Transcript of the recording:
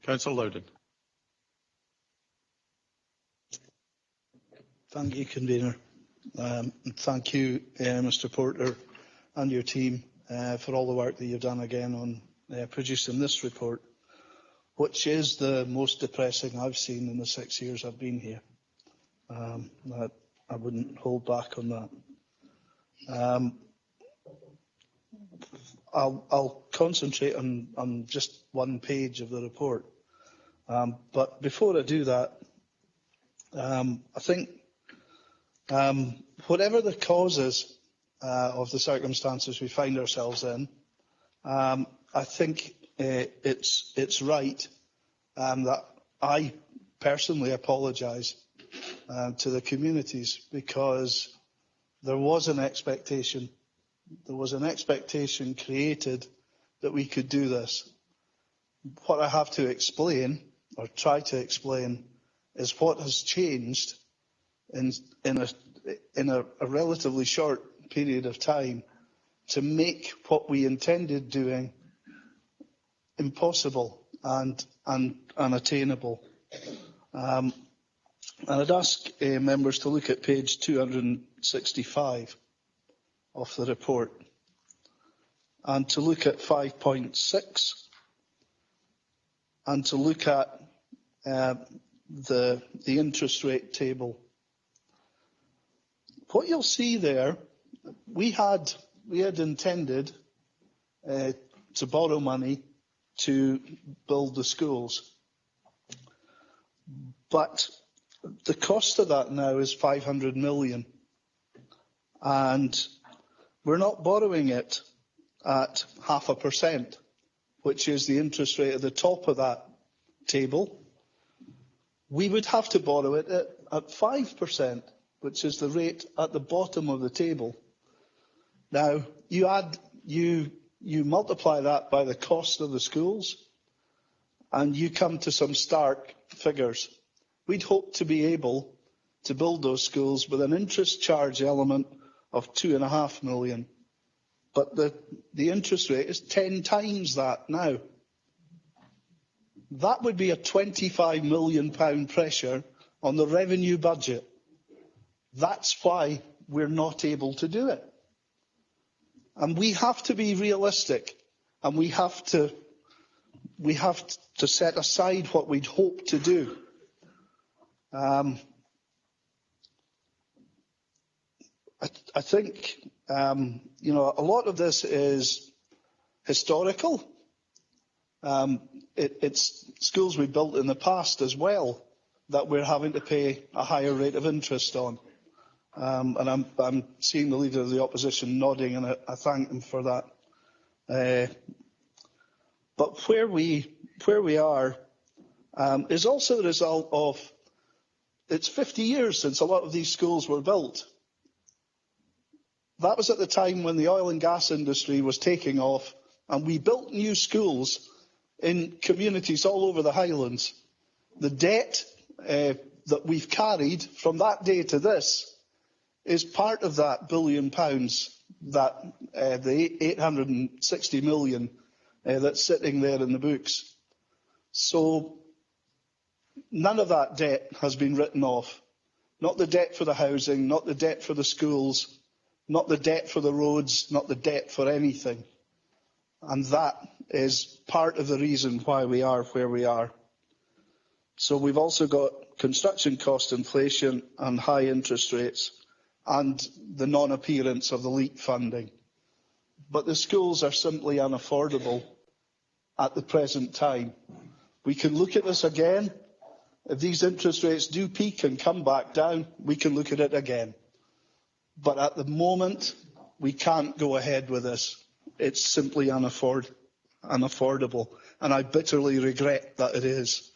Councillor Louden. Thank you, Convener. And thank you, Mr Porter and your team for all the work that you've done again on producing this report, which is the most depressing I've seen in the 6 years I've been here. I wouldn't hold back on that. I'll concentrate on just one page of the report. But before I do that, I think whatever the causes of the circumstances we find ourselves in, I think it's right that I personally apologise to the communities, because there was an expectation. There was an expectation created that we could do this. What I have to explain, or try to explain, is what has changed in a relatively short period of time to make what we intended doing impossible and unattainable. And I'd ask members to look at page 265 of the report and to look at 5.6 and to look at the interest rate table. What you'll see there, we had intended to borrow money to build the schools, but the cost of that now is 500 million, and we're not borrowing it at 0.5%, which is the interest rate at the top of that table. We would have to borrow it at 5%, which is the rate at the bottom of the table. Now, you multiply that by the cost of the schools, and you come to some stark figures. We'd hoped to be able to build those schools with an interest charge element of 2.5 million. But the interest rate is 10 times that now. That would be a £25 million pressure on the revenue budget. That's why we're not able to do it. And we have to be realistic, and we have to set aside what we'd hoped to do. I think a lot of this is historical. It's schools we built in the past as well that we're having to pay a higher rate of interest on. And I'm seeing the Leader of the Opposition nodding, and I thank him for that. But where we are is also the result of, it's 50 years since a lot of these schools were built. That was at the time when the oil and gas industry was taking off, and we built new schools in communities all over the Highlands. The debt that we've carried from that day to this is part of that £1 billion, that the 860 million that's sitting there in the books. So none of that debt has been written off. Not the debt for the housing, not the debt for the schools, not the debt for the roads, not the debt for anything. And that is part of the reason why we are where we are. So we've also got construction cost inflation and high interest rates, and the non-appearance of the LEAP funding. But the schools are simply unaffordable at the present time. We can look at this again. If these interest rates do peak and come back down, we can look at it again. But at the moment, we can't go ahead with this. It's simply unaffordable, and I bitterly regret that it is.